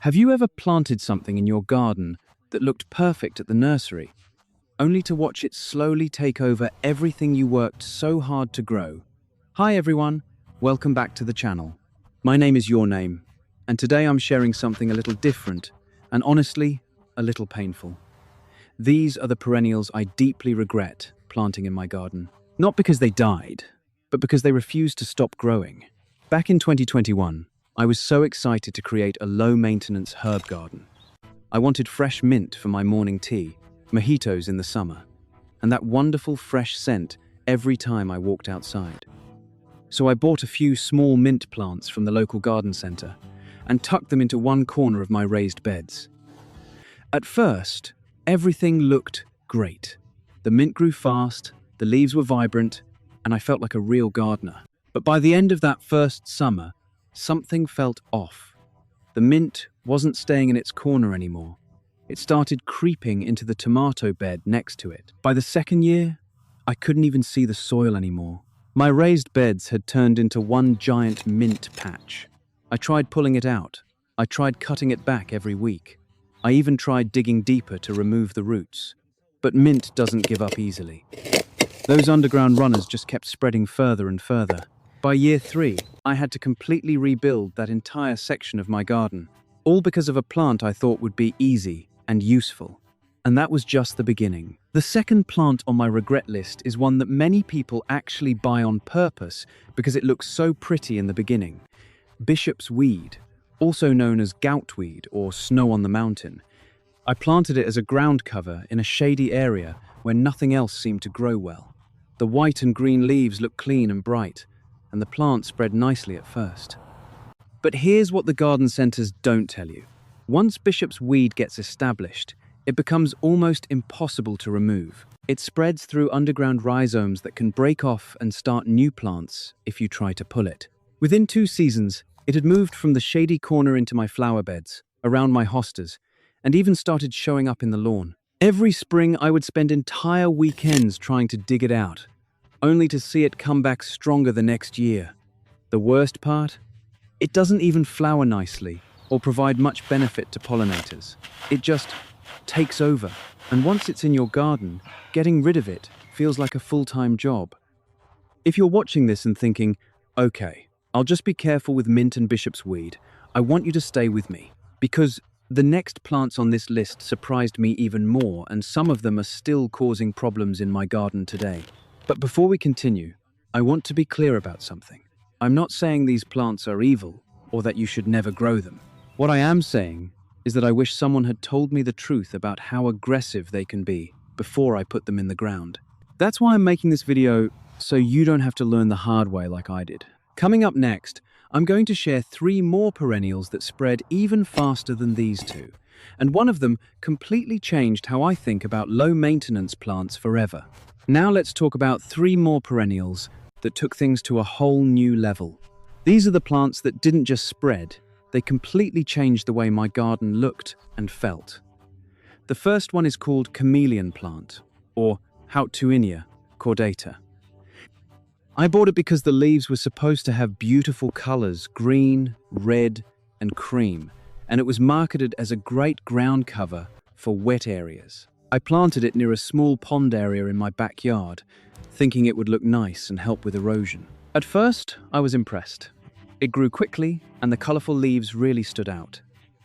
Have you ever planted something in your garden that looked perfect at the nursery, only to watch it slowly take over everything you worked so hard to grow? Hi everyone, welcome back to the channel. My name is Your Name, and today I'm sharing something a little different, and honestly, a little painful. These are the perennials I deeply regret planting in my garden. Not because they died, but because they refused to stop growing. Back in 2021, I was so excited to create a low-maintenance herb garden. I wanted fresh mint for my morning tea, mojitos in the summer, and that wonderful fresh scent every time I walked outside. So I bought a few small mint plants from the local garden center and tucked them into one corner of my raised beds. At first, everything looked great. The mint grew fast, the leaves were vibrant, and I felt like a real gardener. But by the end of that first summer, something felt off. The mint wasn't staying in its corner anymore. It started creeping into the tomato bed next to it. By the second year, I couldn't even see the soil anymore. My raised beds had turned into one giant mint patch. I tried pulling it out. I tried cutting it back every week. I even tried digging deeper to remove the roots. But mint doesn't give up easily. Those underground runners just kept spreading further and further. By year 3, I had to completely rebuild that entire section of my garden, all because of a plant I thought would be easy and useful. And that was just the beginning. The second plant on my regret list is one that many people actually buy on purpose because it looks so pretty in the beginning. Bishop's weed, also known as goutweed or snow on the mountain. I planted it as a ground cover in a shady area where nothing else seemed to grow well. The white and green leaves looked clean and bright, and the plant spread nicely at first. But here's what the garden centers don't tell you. Once Bishop's weed gets established, it becomes almost impossible to remove. It spreads through underground rhizomes that can break off and start new plants if you try to pull it. Within 2 seasons, it had moved from the shady corner into my flower beds, around my hostas, and even started showing up in the lawn. Every spring, I would spend entire weekends trying to dig it out, only to see it come back stronger the next year. The worst part? It doesn't even flower nicely or provide much benefit to pollinators. It just takes over, and once it's in your garden, getting rid of it feels like a full-time job. If you're watching this and thinking, okay, I'll just be careful with mint and bishop's weed, I want you to stay with me, because the next plants on this list surprised me even more, and some of them are still causing problems in my garden today. But before we continue, I want to be clear about something. I'm not saying these plants are evil or that you should never grow them. What I am saying is that I wish someone had told me the truth about how aggressive they can be before I put them in the ground. That's why I'm making this video, so you don't have to learn the hard way like I did. Coming up next, I'm going to share 3 more perennials that spread even faster than these 2. And one of them completely changed how I think about low-maintenance plants forever. Now let's talk about 3 more perennials that took things to a whole new level. These are the plants that didn't just spread, they completely changed the way my garden looked and felt. The first one is called chameleon plant, or Houtuinia cordata. I bought it because the leaves were supposed to have beautiful colors, green, red, and cream, and it was marketed as a great ground cover for wet areas. I planted it near a small pond area in my backyard, thinking it would look nice and help with erosion. At first, I was impressed. It grew quickly, and the colorful leaves really stood out.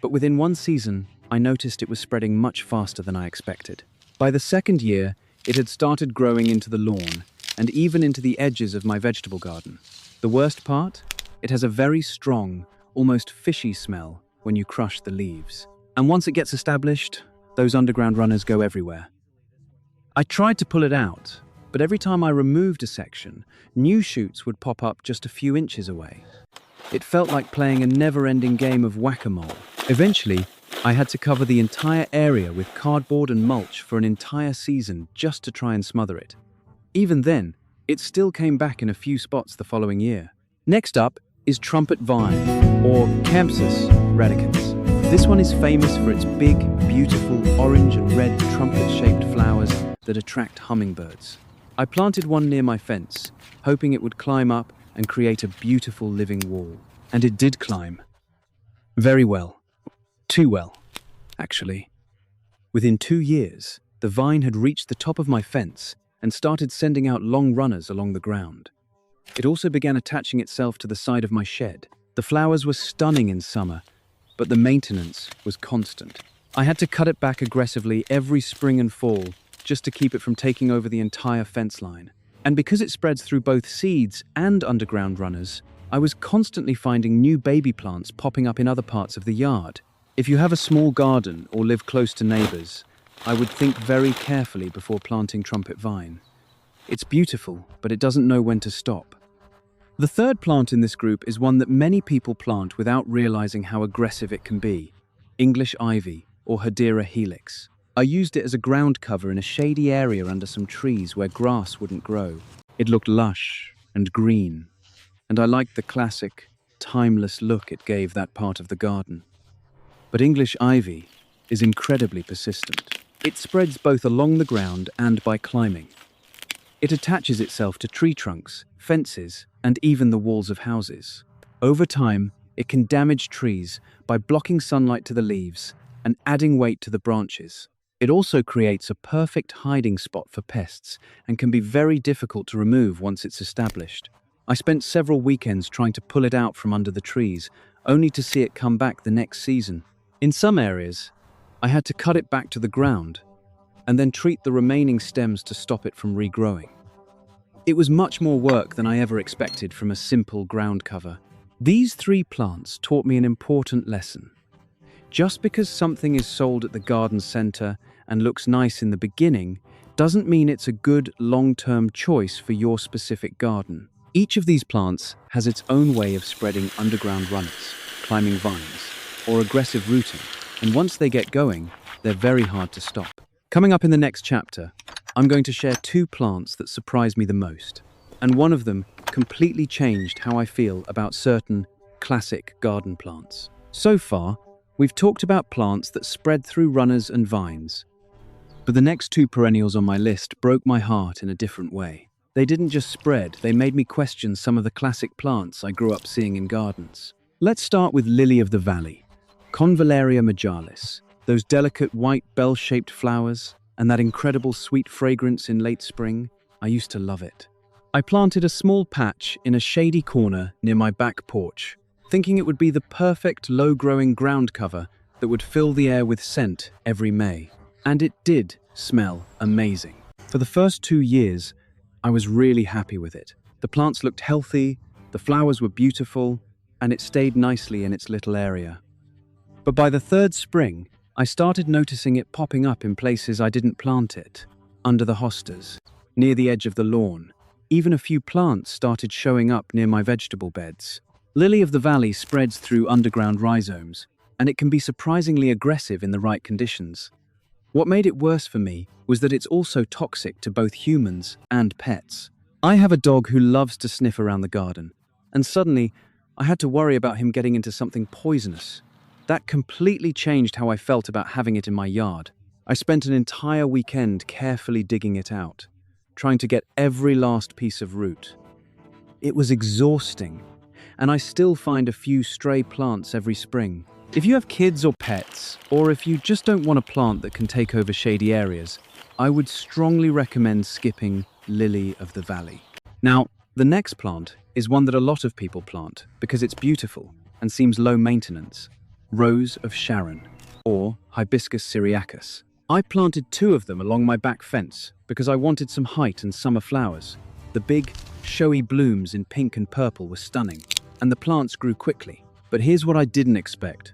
But within 1 season, I noticed it was spreading much faster than I expected. By the second year, it had started growing into the lawn, and even into the edges of my vegetable garden. The worst part? It has a very strong, almost fishy smell when you crush the leaves. And once it gets established, those underground runners go everywhere. I tried to pull it out, but every time I removed a section, new shoots would pop up just a few inches away. It felt like playing a never-ending game of whack-a-mole. Eventually, I had to cover the entire area with cardboard and mulch for an entire season just to try and smother it. Even then, it still came back in a few spots the following year. Next up is trumpet vine, or Campsis radicans. This one is famous for its big, beautiful orange and red trumpet-shaped flowers that attract hummingbirds. I planted one near my fence, hoping it would climb up and create a beautiful living wall. And it did climb. Very well. Too well, actually. Within 2 years, the vine had reached the top of my fence and started sending out long runners along the ground. It also began attaching itself to the side of my shed. The flowers were stunning in summer, but the maintenance was constant. I had to cut it back aggressively every spring and fall just to keep it from taking over the entire fence line. And because it spreads through both seeds and underground runners, I was constantly finding new baby plants popping up in other parts of the yard. If you have a small garden or live close to neighbors, I would think very carefully before planting trumpet vine. It's beautiful, but it doesn't know when to stop. The third plant in this group is one that many people plant without realizing how aggressive it can be: English ivy, or Hedera helix. I used it as a ground cover in a shady area under some trees where grass wouldn't grow. It looked lush and green, and I liked the classic, timeless look it gave that part of the garden. But English ivy is incredibly persistent. It spreads both along the ground and by climbing. It attaches itself to tree trunks, fences, and even the walls of houses. Over time, it can damage trees by blocking sunlight to the leaves and adding weight to the branches. It also creates a perfect hiding spot for pests and can be very difficult to remove once it's established. I spent several weekends trying to pull it out from under the trees, only to see it come back the next season. In some areas, I had to cut it back to the ground and then treat the remaining stems to stop it from regrowing. It was much more work than I ever expected from a simple ground cover. These 3 plants taught me an important lesson. Just because something is sold at the garden center and looks nice in the beginning, doesn't mean it's a good long-term choice for your specific garden. Each of these plants has its own way of spreading underground runners, climbing vines, or aggressive rooting, and once they get going, they're very hard to stop. Coming up in the next chapter, I'm going to share 2 plants that surprised me the most, and one of them completely changed how I feel about certain classic garden plants. So far, we've talked about plants that spread through runners and vines, but the next 2 perennials on my list broke my heart in a different way. They didn't just spread, they made me question some of the classic plants I grew up seeing in gardens. Let's start with lily of the valley, Convallaria majalis. Those delicate white bell-shaped flowers and that incredible sweet fragrance in late spring, I used to love it. I planted a small patch in a shady corner near my back porch, thinking it would be the perfect low-growing ground cover that would fill the air with scent every May. And it did smell amazing. For the first 2 years, I was really happy with it. The plants looked healthy, the flowers were beautiful, and it stayed nicely in its little area. But by the 3rd spring, I started noticing it popping up in places I didn't plant it, under the hostas, near the edge of the lawn. Even a few plants started showing up near my vegetable beds. Lily of the valley spreads through underground rhizomes, and it can be surprisingly aggressive in the right conditions. What made it worse for me was that it's also toxic to both humans and pets. I have a dog who loves to sniff around the garden, and suddenly I had to worry about him getting into something poisonous. That completely changed how I felt about having it in my yard. I spent an entire weekend carefully digging it out, trying to get every last piece of root. It was exhausting, and I still find a few stray plants every spring. If you have kids or pets, or if you just don't want a plant that can take over shady areas, I would strongly recommend skipping lily of the valley. Now, the next plant is one that a lot of people plant because it's beautiful and seems low maintenance. Rose of Sharon, or Hibiscus syriacus. I planted 2 of them along my back fence because I wanted some height and summer flowers. The big, showy blooms in pink and purple were stunning, and the plants grew quickly. But here's what I didn't expect.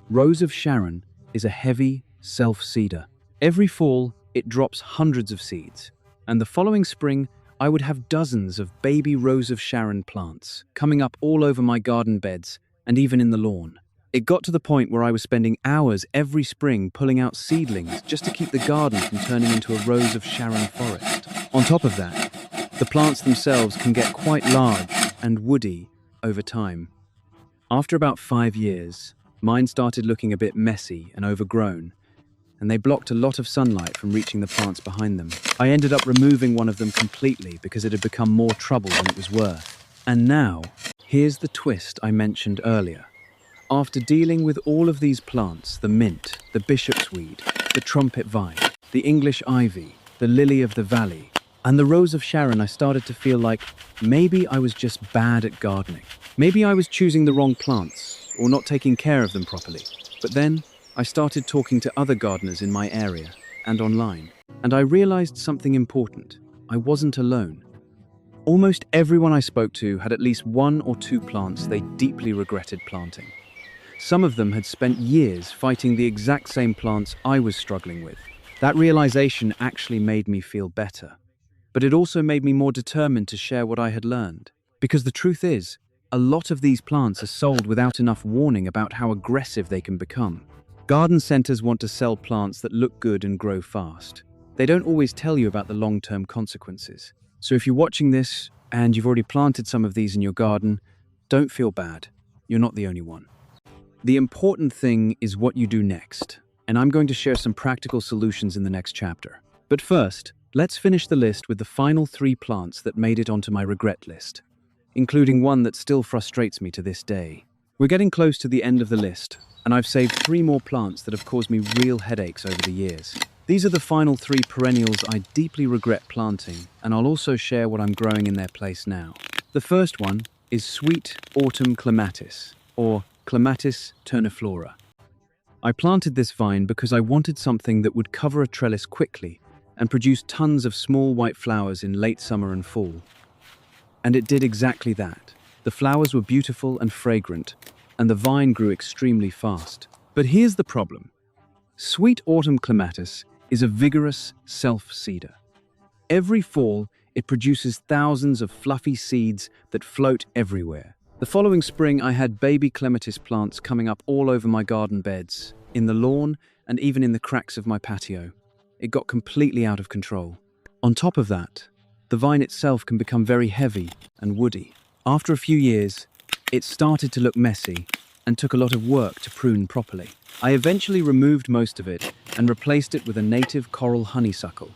Rose of Sharon is a heavy self-seeder. Every fall, it drops hundreds of seeds, and the following spring, I would have dozens of baby Rose of Sharon plants coming up all over my garden beds and even in the lawn. It got to the point where I was spending hours every spring pulling out seedlings just to keep the garden from turning into a Rose of Sharon forest. On top of that, the plants themselves can get quite large and woody over time. After about 5 years, mine started looking a bit messy and overgrown, and they blocked a lot of sunlight from reaching the plants behind them. I ended up removing one of them completely because it had become more trouble than it was worth. And now, here's the twist I mentioned earlier. After dealing with all of these plants, the mint, the bishop's weed, the trumpet vine, the English ivy, the lily of the valley, and the rose of Sharon, I started to feel like maybe I was just bad at gardening. Maybe I was choosing the wrong plants or not taking care of them properly. But then I started talking to other gardeners in my area and online, and I realized something important. I wasn't alone. Almost everyone I spoke to had at least one or two plants they deeply regretted planting. Some of them had spent years fighting the exact same plants I was struggling with. That realization actually made me feel better. But it also made me more determined to share what I had learned. Because the truth is, a lot of these plants are sold without enough warning about how aggressive they can become. Garden centers want to sell plants that look good and grow fast. They don't always tell you about the long-term consequences. So if you're watching this and you've already planted some of these in your garden, don't feel bad. You're not the only one. The important thing is what you do next, and I'm going to share some practical solutions in the next chapter. But first, let's finish the list with the final 3 plants that made it onto my regret list, including one that still frustrates me to this day. We're getting close to the end of the list, and I've saved 3 more plants that have caused me real headaches over the years. These are the final 3 perennials I deeply regret planting, and I'll also share what I'm growing in their place now. The first one is sweet autumn clematis, or Clematis terniflora. I planted this vine because I wanted something that would cover a trellis quickly and produce tons of small white flowers in late summer and fall. And it did exactly that. The flowers were beautiful and fragrant, and the vine grew extremely fast. But here's the problem. Sweet autumn clematis is a vigorous self-seeder. Every fall, it produces thousands of fluffy seeds that float everywhere. The following spring, I had baby clematis plants coming up all over my garden beds, in the lawn, and even in the cracks of my patio. It got completely out of control. On top of that, the vine itself can become very heavy and woody. After a few years, it started to look messy and took a lot of work to prune properly. I eventually removed most of it and replaced it with a native coral honeysuckle,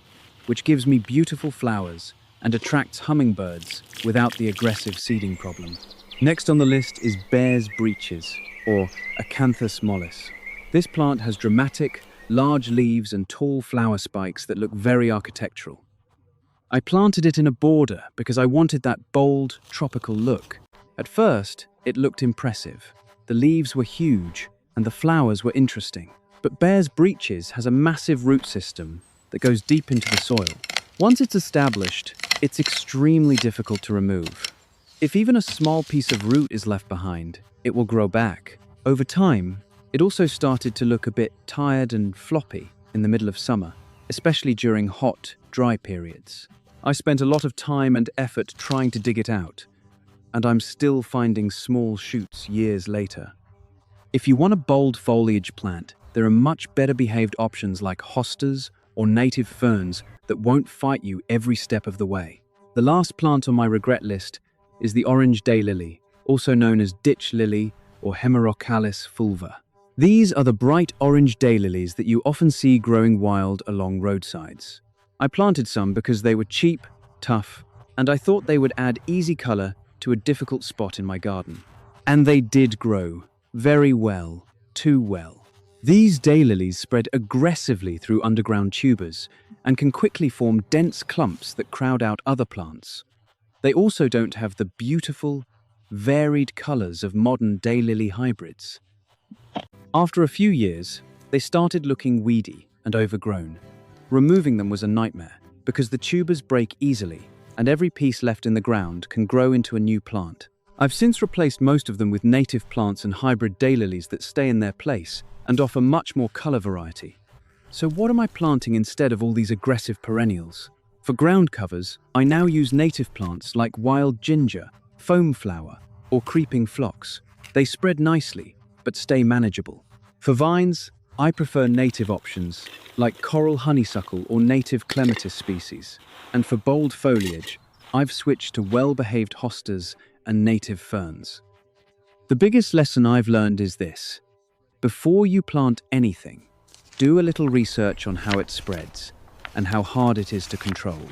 which gives me beautiful flowers and attracts hummingbirds without the aggressive seeding problem. Next on the list is bear's breeches, or Acanthus mollis. This plant has dramatic, large leaves and tall flower spikes that look very architectural. I planted it in a border because I wanted that bold, tropical look. At first, it looked impressive. The leaves were huge, and the flowers were interesting. But bear's breeches has a massive root system that goes deep into the soil. Once it's established, it's extremely difficult to remove. If even a small piece of root is left behind, it will grow back. Over time, it also started to look a bit tired and floppy in the middle of summer, especially during hot, dry periods. I spent a lot of time and effort trying to dig it out, and I'm still finding small shoots years later. If you want a bold foliage plant, there are much better behaved options like hostas or native ferns that won't fight you every step of the way. The last plant on my regret list is the orange daylily, also known as ditch lily or Hemerocallis fulva. These are the bright orange daylilies that you often see growing wild along roadsides. I planted some because they were cheap, tough, and I thought they would add easy color to a difficult spot in my garden. And they did grow very well, too well. These daylilies spread aggressively through underground tubers and can quickly form dense clumps that crowd out other plants. They also don't have the beautiful, varied colors of modern daylily hybrids. After a few years, they started looking weedy and overgrown. Removing them was a nightmare because the tubers break easily and every piece left in the ground can grow into a new plant. I've since replaced most of them with native plants and hybrid daylilies that stay in their place and offer much more color variety. So what am I planting instead of all these aggressive perennials? For ground covers, I now use native plants like wild ginger, foam flower, or creeping phlox. They spread nicely, but stay manageable. For vines, I prefer native options like coral honeysuckle or native clematis species. And for bold foliage, I've switched to well-behaved hostas and native ferns. The biggest lesson I've learned is this: before you plant anything, do a little research on how it spreads and how hard it is to control.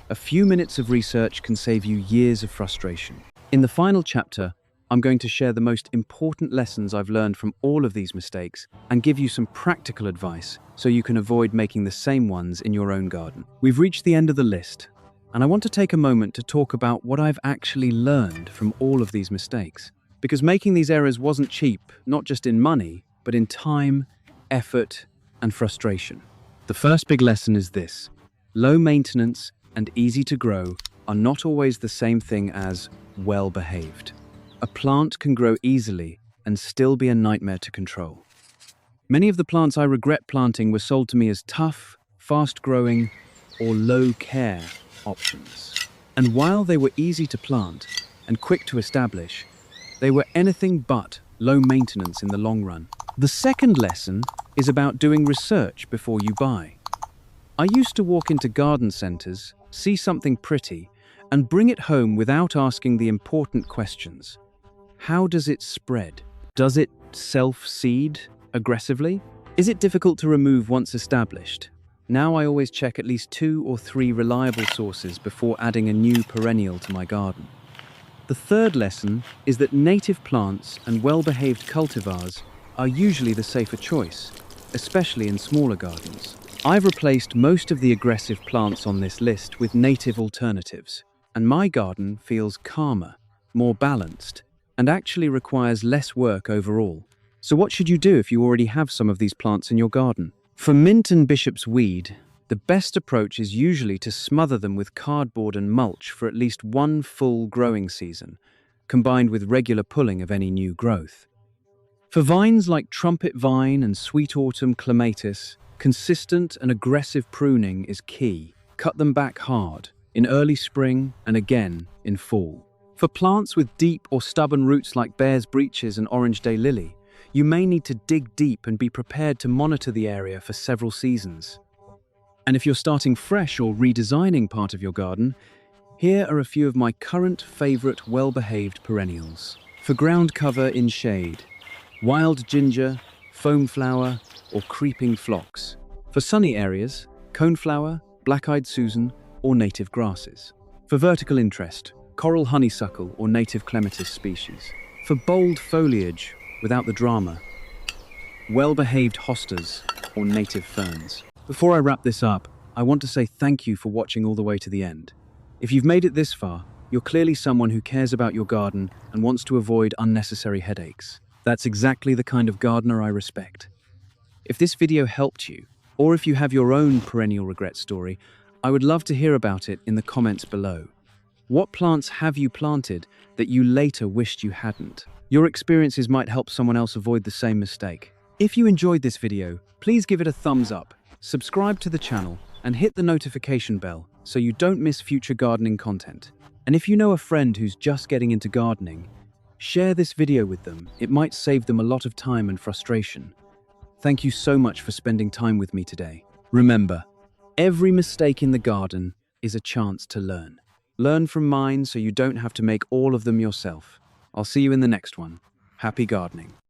A few minutes of research can save you years of frustration. In the final chapter, I'm going to share the most important lessons I've learned from all of these mistakes and give you some practical advice so you can avoid making the same ones in your own garden. We've reached the end of the list, and I want to take a moment to talk about what I've actually learned from all of these mistakes. Because making these errors wasn't cheap, not just in money, but in time, effort, and frustration. The first big lesson is this: low maintenance and easy to grow are not always the same thing as well-behaved. A plant can grow easily and still be a nightmare to control. Many of the plants I regret planting were sold to me as tough, fast-growing, or low-care options. And while they were easy to plant and quick to establish, they were anything but low maintenance in the long run. The second lesson is about doing research before you buy. I used to walk into garden centers, see something pretty, and bring it home without asking the important questions. How does it spread? Does it self-seed aggressively? Is it difficult to remove once established? Now I always check at least 2 or 3 reliable sources before adding a new perennial to my garden. The third lesson is that native plants and well-behaved cultivars are usually the safer choice, especially in smaller gardens. I've replaced most of the aggressive plants on this list with native alternatives, and my garden feels calmer, more balanced, and actually requires less work overall. So what should you do if you already have some of these plants in your garden? For mint and bishop's weed, the best approach is usually to smother them with cardboard and mulch for at least 1 full growing season, combined with regular pulling of any new growth. For vines like trumpet vine and sweet autumn clematis, consistent and aggressive pruning is key. Cut them back hard, in early spring and again in fall. For plants with deep or stubborn roots like bear's breeches and orange daylily, you may need to dig deep and be prepared to monitor the area for several seasons. And if you're starting fresh or redesigning part of your garden, here are a few of my current favorite well-behaved perennials. For ground cover in shade, wild ginger, foam flower, or creeping phlox. For sunny areas, coneflower, black-eyed Susan, or native grasses. For vertical interest, coral honeysuckle or native clematis species. For bold foliage without the drama, well-behaved hostas or native ferns. Before I wrap this up, I want to say thank you for watching all the way to the end. If you've made it this far, you're clearly someone who cares about your garden and wants to avoid unnecessary headaches. That's exactly the kind of gardener I respect. If this video helped you, or if you have your own perennial regret story, I would love to hear about it in the comments below. What plants have you planted that you later wished you hadn't? Your experiences might help someone else avoid the same mistake. If you enjoyed this video, please give it a thumbs up, subscribe to the channel, and hit the notification bell so you don't miss future gardening content. And if you know a friend who's just getting into gardening, share this video with them. It might save them a lot of time and frustration. Thank you so much for spending time with me today. Remember, every mistake in the garden is a chance to learn. Learn from mine so you don't have to make all of them yourself. I'll see you in the next one. Happy gardening.